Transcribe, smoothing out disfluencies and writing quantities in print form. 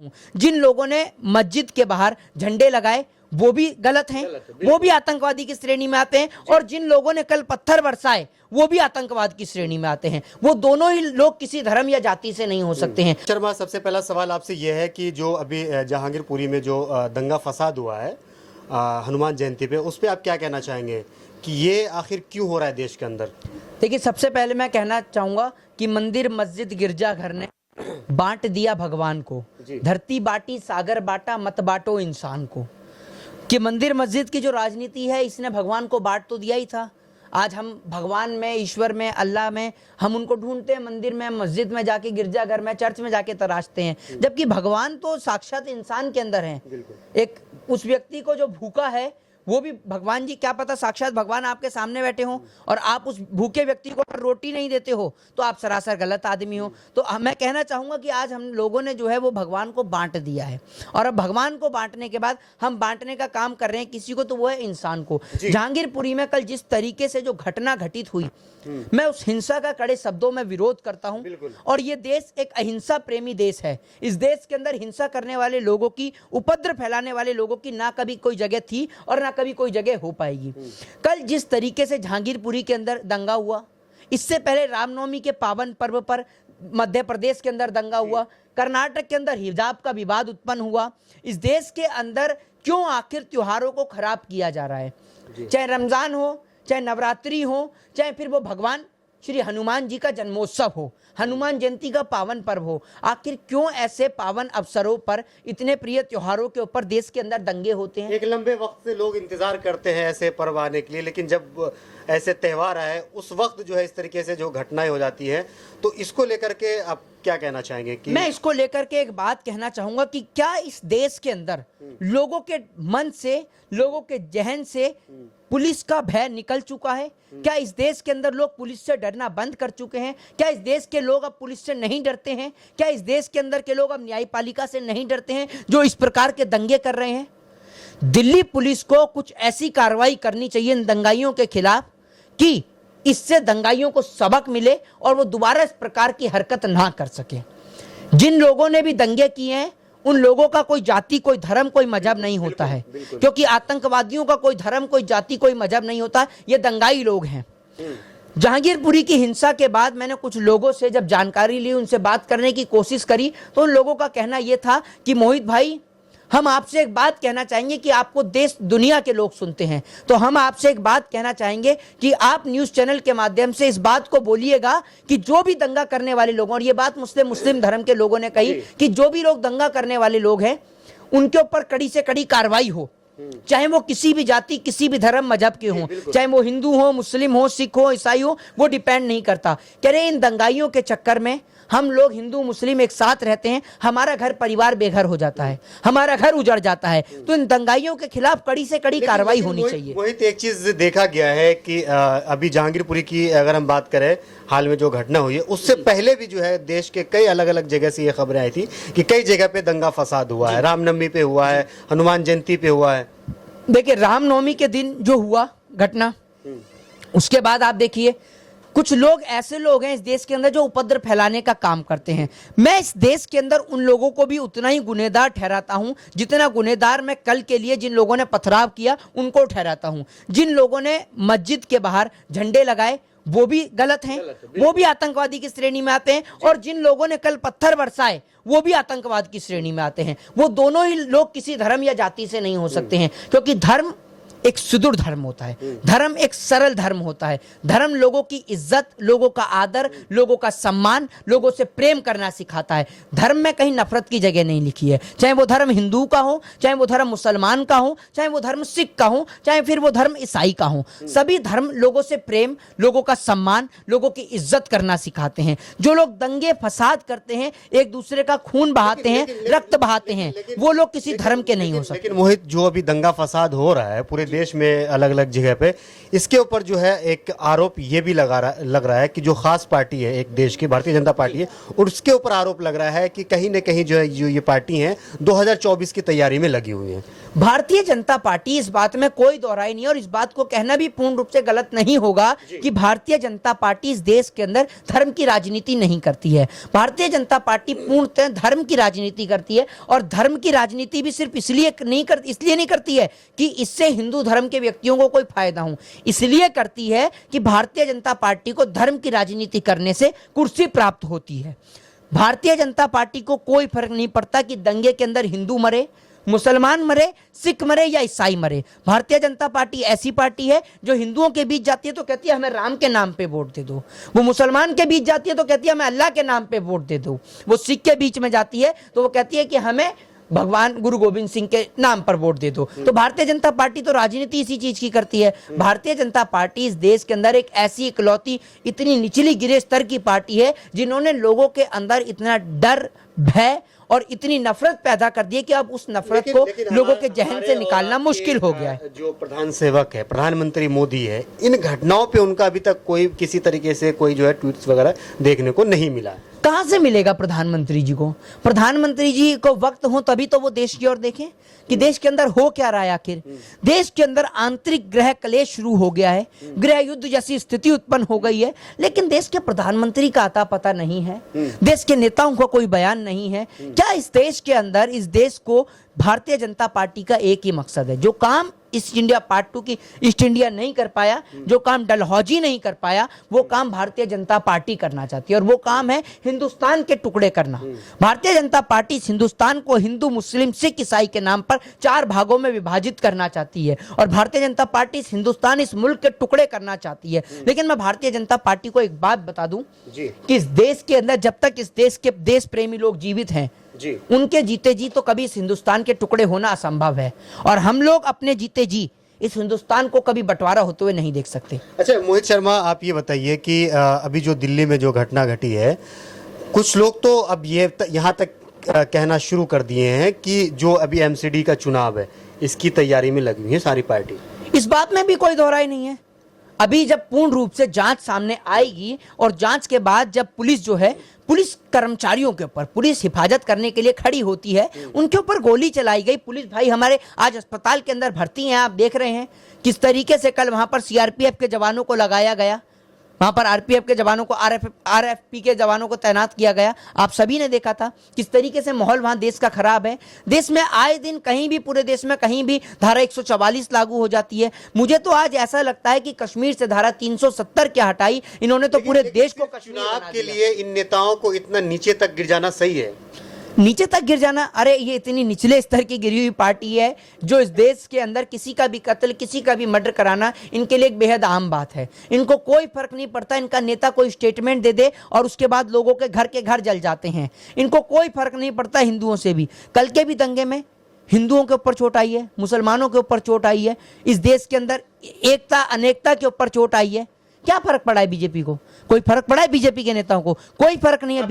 जिन लोगों ने मस्जिद के बाहर झंडे लगाए वो भी गलत हैं, वो भी आतंकवादी की श्रेणी में आते हैं, और जिन लोगों ने कल पत्थर बरसाए वो भी आतंकवाद की श्रेणी में आते हैं। वो दोनों ही लोग किसी धर्म या जाति से नहीं हो सकते हैं। शर्मा, सबसे पहला सवाल आपसे यह है कि जो अभी जहांगीरपुरी में जो दंगा फसाद हुआ है हनुमान जयंती पे, उस पर आप क्या कहना चाहेंगे कि ये आखिर क्यों हो रहा है देश के अंदर? देखिए, सबसे पहले मैं कहना चाहूंगा कि मंदिर मस्जिद गिरजाघर ने बांट दिया भगवान को, धरती बांटी सागर बांटा मत बांटो इंसान को। कि मंदिर मस्जिद की जो राजनीति है इसने भगवान को बांट तो दिया ही था। आज हम भगवान में, ईश्वर में, अल्लाह में हम उनको ढूंढते हैं, मंदिर में, मस्जिद में जाके, गिरजाघर में, चर्च में जाके तराशते हैं, जबकि भगवान तो साक्षात इंसान के अंदर है। एक उस व्यक्ति को जो भूखा है वो भी भगवान जी, क्या पता साक्षात भगवान आपके सामने बैठे हों और आप उस भूखे व्यक्ति को रोटी नहीं देते हो तो आप सरासर गलत आदमी हो। तो मैं कहना चाहूँगा कि आज हम लोगों ने जो है वो भगवान को बांट दिया है, और अब भगवान को बांटने के बाद हम बांटने का काम कर रहे हैं किसी को, तो वो है इंसान को। जहांगीरपुरी में कल जिस तरीके से जो घटना घटित हुई, मैं उस हिंसा का कड़े शब्दों में विरोध करता हूं। और ये देश एक अहिंसा प्रेमी देश है। इस देश के अंदर हिंसा करने वाले लोगों की, उपद्रव फैलाने वाले लोगों की ना कभी कोई जगह थी और ना कभी कोई जगह हो पाएगी। कल जिस तरीके से जहांगीरपुरी के अंदर दंगा हुआ, इससे पहले रामनवमी के पावन पर्व पर मध्य प्रदेश के अंदर दंगा हुआ, कर्नाटक के अंदर हिजाब का विवाद उत्पन्न हुआ। इस देश के अंदर क्यों आखिर त्योहारों को खराब किया जा रहा है? चाहे रमजान हो, चाहे नवरात्रि हो, चाहे फिर वो भगवान श्री हनुमान जी का जन्मोत्सव हो, हनुमान जयंती का पावन पर्व हो, आखिर क्यों ऐसे पावन अवसरों पर, इतने प्रिय त्योहारों के ऊपर देश के अंदर दंगे होते हैं? एक लंबे वक्त से लोग इंतजार करते हैं ऐसे पर्व आने के लिए, लेकिन जब ऐसे त्यौहार आए उस वक्त जो है इस तरीके से जो घटनाएं हो जाती है, तो इसको लेकर के आप क्या कहना चाहेंगे? कि मैं इसको लेकर के एक बात कहना चाहूंगा कि क्या इस देश के अंदर लोगों के मन से, लोगों के जहन से पुलिस का भय निकल चुका है? क्या इस देश के अंदर लोग पुलिस से डरना बंद कर चुके हैं? क्या इस देश के लोग अब पुलिस से नहीं डरते हैं? क्या इस देश के अंदर के लोग अब न्यायपालिका से नहीं डरते हैं जो इस प्रकार के दंगे कर रहे हैं? दिल्ली पुलिस को कुछ ऐसी कार्रवाई करनी चाहिए इन दंगाइयों के खिलाफ कि इससे दंगाइयों को सबक मिले और वो दोबारा इस प्रकार की हरकत ना कर सके। जिन लोगों ने भी दंगे किए हैं उन लोगों का कोई जाति, कोई धर्म, कोई मजहब नहीं होता है, क्योंकि आतंकवादियों का कोई धर्म, कोई जाति, कोई मजहब नहीं होता। ये दंगाई लोग हैं। जहांगीरपुरी की हिंसा के बाद मैंने कुछ लोगों से जब जानकारी ली, उनसे बात करने की कोशिश करी, तो उन लोगों का कहना यह था कि मोहित भाई, हम आपसे एक बात कहना चाहेंगे कि आपको देश दुनिया के लोग सुनते हैं, तो हम आपसे एक बात कहना चाहेंगे कि आप न्यूज़ चैनल के माध्यम से इस बात को बोलिएगा कि जो भी दंगा करने वाले लोग, और ये बात मुस्लिम धर्म के लोगों ने कही कि जो भी लोग दंगा करने वाले लोग हैं उनके ऊपर कड़ी से कड़ी कार्रवाई हो, चाहे वो किसी भी जाति, किसी भी धर्म मजहब के हों, चाहे वो हिंदू हो, मुस्लिम हो, सिख हो, ईसाई हो, वो डिपेंड नहीं करता। कह रहे इन दंगाइयों के चक्कर में हम लोग हिंदू मुस्लिम एक साथ रहते हैं, हमारा घर परिवार बेघर हो जाता है, हमारा घर उजड़ जाता है। तो इन दंगाइयों के खिलाफ कड़ी से कड़ी कार्रवाई होनी चाहिए। वही तो एक चीज देखा गया है कि अभी जहांगीरपुरी की अगर हम बात करें, हाल में जो घटना हुई है, उससे पहले भी जो है देश के कई अलग अलग जगह से ये खबरें आई थी कि कई जगह पे दंगा फसाद हुआ है, रामनवमी पे हुआ है, हनुमान जयंती पे हुआ है। देखिए, रामनवमी के दिन जो हुआ घटना, उसके बाद आप देखिए कुछ लोग ऐसे लोग हैं इस देश के अंदर जो उपद्रव फैलाने का काम करते हैं। मैं इस देश के अंदर उन लोगों को भी उतना ही गुनहगार ठहराता हूं जितना गुनहगार मैं कल के लिए जिन लोगों ने पथराव किया उनको ठहराता हूं। जिन लोगों ने मस्जिद के बाहर झंडे लगाए वो भी गलत हैं, वो भी आतंकवादी की श्रेणी में आते हैं, और जिन लोगों ने कल पत्थर बरसाए वो भी आतंकवाद की श्रेणी में आते हैं। वो दोनों ही लोग किसी धर्म या जाति से नहीं हो सकते हैं, क्योंकि धर्म एक सुदृढ़ धर्म होता है, धर्म एक सरल धर्म होता है। धर्म लोगों की इज्जत, लोगों का आदर, लोगों का सम्मान, लोगों से प्रेम करना सिखाता है। धर्म में कहीं नफरत की जगह नहीं लिखी है, चाहे वो धर्म हिंदू का हो, चाहे वो धर्म मुसलमान का हो, चाहे वो धर्म सिख का हो, चाहे फिर वो धर्म ईसाई का हो। सभी धर्म लोगों से प्रेम, लोगों का सम्मान, लोगों की इज्जत करना सिखाते हैं। जो लोग दंगे फसाद करते हैं, एक दूसरे का खून बहाते हैं, रक्त बहाते हैं, वो लोग किसी धर्म के नहीं हो सकते। लेकिन मोहित, जो अभी दंगा फसाद हो रहा है पूरे देश में अलग अलग जगह पे, इसके ऊपर जो है एक आरोप ये भी लग रहा है कि जो खास पार्टी है एक देश की, भारतीय जनता पार्टी है, और उसके ऊपर आरोप लग रहा है कि कहीं न कहीं जो है ये पार्टी है 2024 की तैयारी में लगी हुई है। भारतीय जनता पार्टी, इस बात में कोई दोहराई नहीं है और इस बात को कहना भी पूर्ण रूप से गलत नहीं होगा कि भारतीय जनता पार्टी इस देश के अंदर धर्म की राजनीति नहीं करती है। भारतीय जनता पार्टी पूर्णतः धर्म की राजनीति करती है और धर्म की राजनीति भी सिर्फ इसलिए नहीं करती है कि इससे हिंदू धर्म के व्यक्तियों को कोई फायदा हो, इसलिए करती है कि भारतीय जनता पार्टी को धर्म की राजनीति करने से कुर्सी प्राप्त होती है। भारतीय जनता पार्टी को कोई फर्क नहीं पड़ता कि दंगे के अंदर हिंदू मरे, मुसलमान मरे, सिख मरे या ईसाई मरे। भारतीय जनता पार्टी ऐसी पार्टी है जो हिंदुओं के बीच जाती है तो कहती है हमें राम के नाम पे वोट दे दो, वो मुसलमान के बीच जाती है तो कहती है हमें अल्लाह के नाम पे वोट दे दो, वो सिख के बीच में जाती है तो वो कहती है कि हमें भगवान गुरु गोविंद सिंह के नाम पर वोट दे दो। तो भारतीय जनता पार्टी तो राजनीति इसी चीज की करती है। भारतीय जनता पार्टी इस देश के अंदर एक ऐसी इकलौती इतनी निचली गिरे स्तर की पार्टी है जिन्होंने लोगों के अंदर इतना डर, भय और इतनी नफरत पैदा कर दी है कि अब उस नफरत को लोगों के जहन से निकालना मुश्किल हो गया है। जो प्रधान सेवक है, प्रधानमंत्री मोदी है, इन घटनाओं पे उनका अभी तक कोई किसी तरीके से कोई जो है ट्वीट्स वगैरह देखने को नहीं मिला। कहां से मिलेगा प्रधानमंत्री जी को? प्रधानमंत्री जी को वक्त हो तभी तो वो देश की ओर देखें कि देश के अंदर हो क्या रहा है। आखिर देश के अंदर आंतरिक गृह कलेश शुरू हो गया है, गृह युद्ध जैसी स्थिति उत्पन्न हो गई है, लेकिन देश के प्रधानमंत्री का आता पता नहीं है, देश के नेताओं का कोई बयान नहीं है। क्या इस देश के अंदर, इस देश को भारतीय जनता पार्टी का एक ही मकसद है, जो काम ईस्ट इंडिया पार्ट 2 की ईस्ट इंडिया नहीं कर पाया, जो काम डलहौजी नहीं कर पाया, वो काम भारतीय जनता पार्टी करना चाहती है और वो काम है हिंदुस्तान के टुकड़े करना। भारतीय जनता पार्टी इस हिंदुस्तान को हिंदू, मुस्लिम, सिख, ईसाई के नाम पर 4 भागों में विभाजित करना चाहती है और भारतीय जनता पार्टी इस हिंदुस्तान, इस मुल्क के टुकड़े करना चाहती है। लेकिन मैं भारतीय जनता पार्टी को एक बात बता दूं कि इस देश के अंदर जब तक इस देश के देश प्रेमी लोग जीवित हैं, उनके जीते जी तो कभी इस हिंदुस्तान के टुकड़े होना असंभव है और हम लोग अपने जीते जी इस हिंदुस्तान को कभी बंटवारा होते हुए नहीं देख सकते। अच्छा मोहित शर्मा, आप ये बताइए कि अभी जो दिल्ली में जो घटना घटी है, कुछ लोग तो अब ये यहाँ तक कहना शुरू कर दिए हैं कि जो अभी एमसीडी का चुनाव है इसकी तैयारी में लगी हुई है सारी पार्टी। इस बात में भी कोई दोहराई नहीं है। अभी जब पूर्ण रूप से जांच सामने आएगी और जांच के बाद जब पुलिस जो है, पुलिस कर्मचारियों के ऊपर, पुलिस हिफाजत करने के लिए खड़ी होती है, उनके ऊपर गोली चलाई गई। पुलिस भाई हमारे आज अस्पताल के अंदर भर्ती हैं, आप देख रहे हैं किस तरीके से कल वहां पर सीआरपीएफ के जवानों को लगाया गया, वहां पर आरपीएफ के जवानों को, आरएफपी के जवानों को तैनात किया गया। आप सभी ने देखा था किस तरीके से माहौल वहां देश का खराब है। देश में आए दिन कहीं भी, पूरे देश में कहीं भी धारा 144 लागू हो जाती है। मुझे तो आज ऐसा लगता है कि कश्मीर से धारा 370 क्या हटाई, इन्होंने तो पूरे देश को चुनाव के लिए इन नेताओं को इतना नीचे तक गिर जाना सही है? नीचे तक गिर जाना, अरे ये इतनी निचले स्तर की गिरी हुई पार्टी है जो इस देश के अंदर किसी का भी कत्ल, किसी का भी मर्डर कराना इनके लिए एक बेहद आम बात है। इनको कोई फर्क नहीं पड़ता, इनका नेता कोई स्टेटमेंट दे दे और उसके बाद लोगों के घर जल जाते हैं। इनको कोई फर्क नहीं पड़ता हिंदुओं से भी। कल के भी दंगे में हिंदुओं के ऊपर चोट आई है, मुसलमानों के ऊपर चोट आई है, इस देश के अंदर एकता, अनेकता के ऊपर चोट आई है। क्या फर्क पड़ा है बीजेपी को? कोई फर्क पड़ा है बीजेपी के नेताओं को? कोई फर्क नहीं है।